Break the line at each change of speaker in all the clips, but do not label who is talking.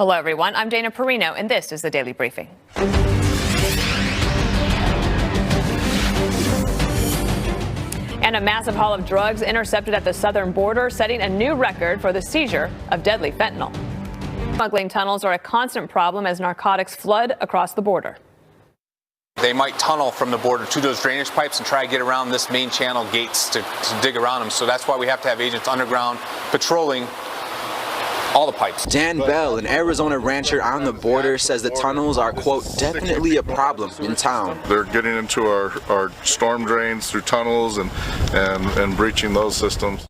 Hello, everyone. I'm Dana Perino, and this is the Daily Briefing. And a massive haul of drugs intercepted at the southern border, setting a new record for the seizure of deadly fentanyl. Smuggling tunnels are a constant problem as narcotics flood across the border.
They might tunnel from the border to those drainage pipes and try to get around this main channel gates to dig around them. So that's why we have to have agents underground patrolling all the pipes.
Dan Bell, an Arizona rancher on the border, says the tunnels are, quote, definitely a problem in town.
They're getting into our storm drains through tunnels and breaching those systems.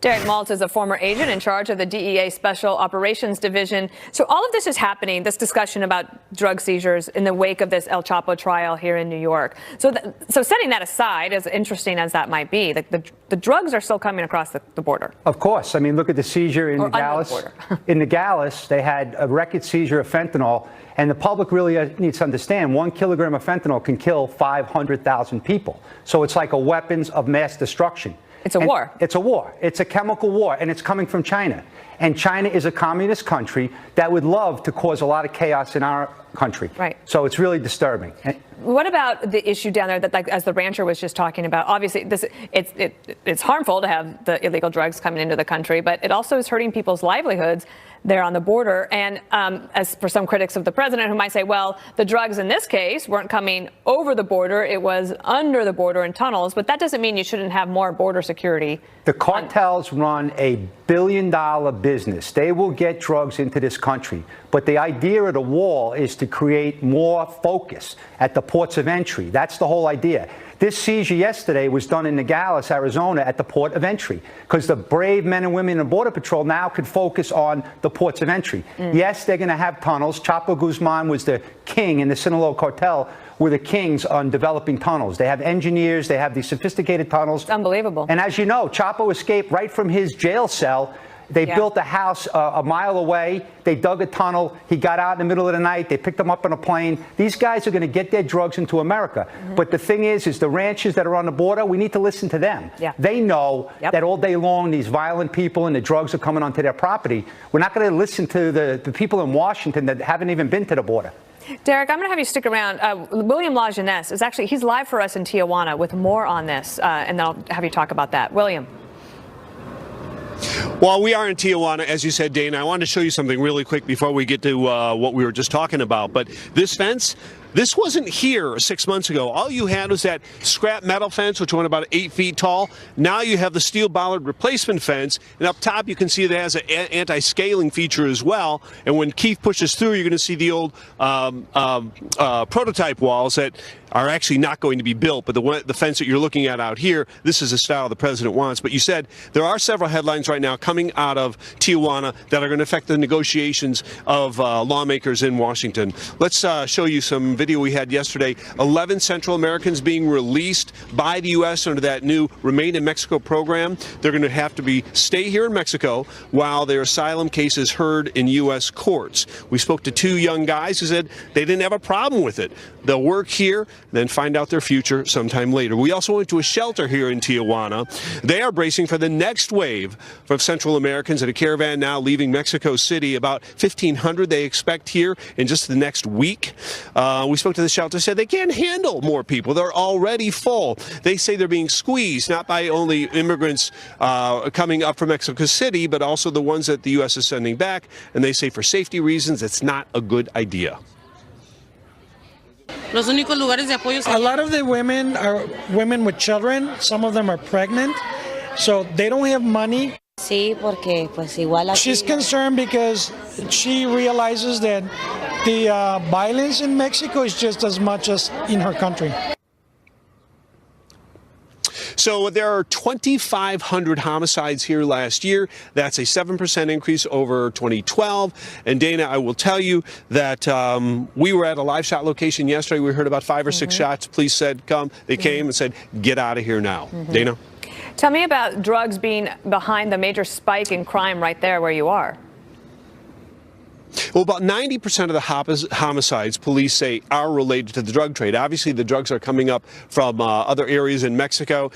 Derek Maltz is a former agent in charge of the DEA Special Operations Division. So all of this is happening, this discussion about drug seizures in the wake of this El Chapo trial here in New York. So setting that aside, as interesting as that might be, the drugs are still coming across the border.
Of course. I mean, look at the seizure in Nogales. In Nogales, they had a record seizure of fentanyl. And the public really needs to understand 1 kilogram of fentanyl can kill 500,000 people. So it's like a weapons of mass destruction.
It's a war.
It's a war. It's a chemical war, and it's coming from China. And China is a communist country that would love to cause a lot of chaos in our country.
Right.
So it's really disturbing.
What about the issue down there that, like, as the rancher was just talking about? Obviously, it's harmful to have the illegal drugs coming into the country, but it also is hurting people's livelihoods there on the border. And as for some critics of the president who might say, well, the drugs in this case weren't coming over the border, it was under the border in tunnels. But that doesn't mean you shouldn't have more border security.
The cartels run a billion-dollar business. They will get drugs into this country. But the idea of the wall is to create more focus at the ports of entry. That's the whole idea. This seizure yesterday was done in Nogales, Arizona, at the port of entry, because the brave men and women in Border Patrol now could focus on the ports of entry. Yes, they're going to have tunnels. Chapo Guzman was the king, and the Sinaloa cartel were the kings on developing tunnels. They have engineers. They have these sophisticated tunnels.
It's unbelievable.
And as you know, Chapo escaped right from his jail cell. They built a house a mile away. They dug a tunnel. He got out in the middle of the night. They picked him up on a plane. These guys are going to get their drugs into America. But the thing is the ranchers that are on the border, we need to listen to them. They know that all day long these violent people and the drugs are coming onto their property. We're not going to listen to the people in Washington that haven't even been to the border.
Derek, I'm going to have you stick around. William LaJeunesse is actually, he's live for us in Tijuana with more on this, and then I'll have you talk about that. William.
Well, we are in Tijuana, as you said, Dana. I wanted to show you something really quick before we get to what we were just talking about. But this fence, this wasn't here 6 months ago. All you had was that scrap metal fence, which went about 8 feet tall. Now you have the steel bollard replacement fence, and up top you can see that it has an anti-scaling feature as well. And when Keith pushes through, you're going to see the old prototype walls that are actually not going to be built. But the fence that you're looking at out here, this is the style the president wants. But you said there are several headlines right now coming out of Tijuana that are going to affect the negotiations of lawmakers in Washington. Let's show you some video we had yesterday. 11 Central Americans being released by the U.S. under that new Remain in Mexico program. They're going to have to stay here in Mexico while their asylum case is heard in U.S. courts. We spoke to 2 young guys who said they didn't have a problem with it. They'll work here, then find out their future sometime later. We also went to a shelter here in Tijuana. They are bracing for the next wave of Central Americans in a caravan now leaving Mexico City. About 1,500 they expect here in just the next week. We spoke to the shelter, said they can't handle more people. They're already full. They say they're being squeezed, not by only immigrants coming up from Mexico City, but also the ones that the U.S. is sending back. And they say for safety reasons, it's not a good idea.
A lot of the women are women with children. Some of them are pregnant, so they don't have money. She's concerned because she realizes that the violence in Mexico is just as much as in her country.
So there are 2,500 homicides here last year. That's a 7% increase over 2012. And Dana, I will tell you that we were at a live shot location yesterday. We heard about 5 or 6 shots. Police said, come. They came and said, get out of here now. Dana?
Tell me about drugs being behind the major spike in crime right there where you are.
Well, about 90% of the homicides police say are related to the drug trade. Obviously, the drugs are coming up from other areas in Mexico,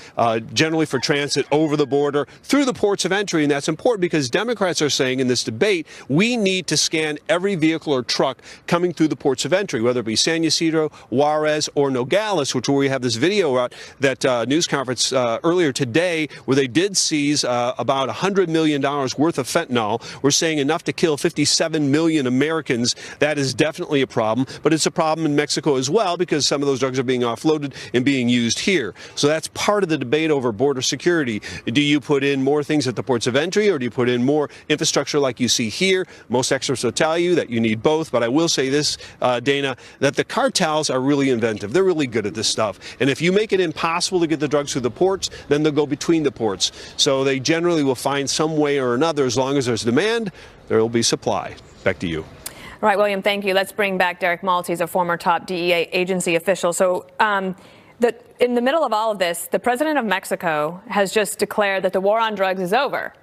generally for transit over the border through the ports of entry. And that's important because Democrats are saying in this debate, we need to scan every vehicle or truck coming through the ports of entry, whether it be San Ysidro, Juarez, or Nogales, which where we have this video out, that news conference earlier today, where they did seize about $100 million worth of fentanyl. We're saying enough to kill 57 million Americans. That is definitely a problem, but it's a problem in Mexico as well because some of those drugs are being offloaded and being used here. So that's part of the debate over border security. Do you put in more things at the ports of entry, or do you put in more infrastructure like you see here? Most experts will tell you that you need both, but I will say this, Dana, that the cartels are really inventive. They're really good at this stuff. And if you make it impossible to get the drugs through the ports, then they'll go between the ports. So they generally will find some way or another. As long as there's demand, there will be supply. Back to you.
All right, William, thank you. Let's bring back Derek Maltz. He's a former top DEA agency official. So in the middle of all of this, the president of Mexico has just declared that the war on drugs is over.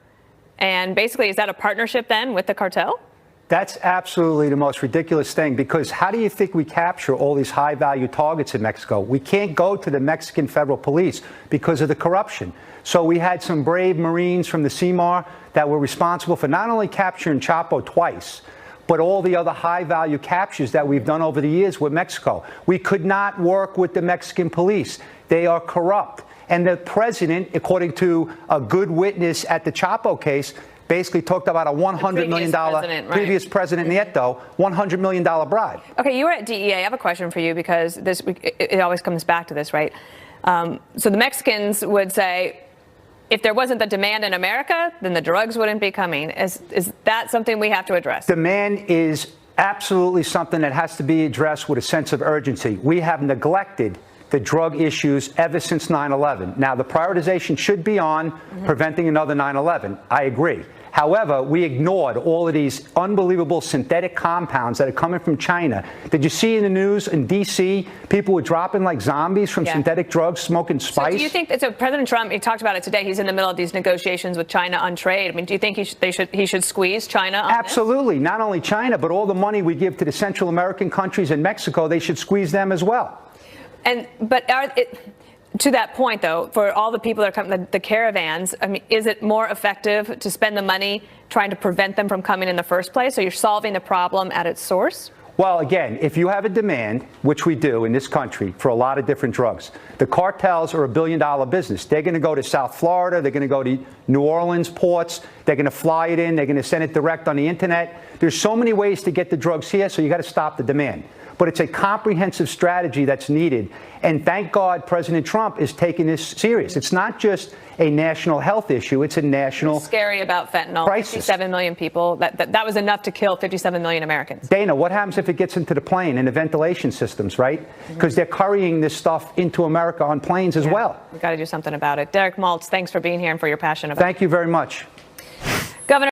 And basically, is that a partnership then with the cartel?
That's absolutely the most ridiculous thing, because how do you think we capture all these high-value targets in Mexico? We can't go to the Mexican federal police because of the corruption. So we had some brave Marines from the CMAR that were responsible for not only capturing Chapo twice, but all the other high-value captures that we've done over the years with Mexico. We could not work with the Mexican police. They are corrupt. And the president, according to a good witness at the Chapo case, basically talked about a $100 million, previous president Nieto, $100 million bribe.
Okay, you were at DEA. I have a question for you because it always comes back to this, right? So the Mexicans would say, if there wasn't the demand in America, then the drugs wouldn't be coming. Is that something we have to address?
Demand is absolutely something that has to be addressed with a sense of urgency. We have neglected the drug issues ever since 9/11. Now, the prioritization should be on preventing another 9/11. I agree. However, we ignored all of these unbelievable synthetic compounds that are coming from China. Did you see in the news in D.C., people were dropping like zombies from synthetic drugs, smoking spice?
So do you think, so President Trump, he talked about it today, he's in the middle of these negotiations with China on trade. I mean, do you think he should squeeze China on
Absolutely. This? Not only China, but all the money we give to the Central American countries and Mexico, they should squeeze them as well.
To that point, though, for all the people that are coming, the caravans, I mean, is it more effective to spend the money trying to prevent them from coming in the first place? So you're solving the problem at its source?
Well, again, if you have a demand, which we do in this country for a lot of different drugs, the cartels are $1 billion business. They're going to go to South Florida. They're going to go to New Orleans ports. They're going to fly it in. They're going to send it direct on the Internet. There's so many ways to get the drugs here, so you got to stop the demand. But it's a comprehensive strategy that's needed. And thank God President Trump is taking this serious. It's not just a national health issue. It's a national
What's scary about fentanyl.
crisis.
57 million people. That was enough to kill 57 million Americans.
Dana, what happens if it gets into the plane and the ventilation systems, right? Because they're carrying this stuff into America on planes as well.
We've got to do something about it. Derek Maltz, thanks for being here and for your passion about it.
Thank you very much.
Governor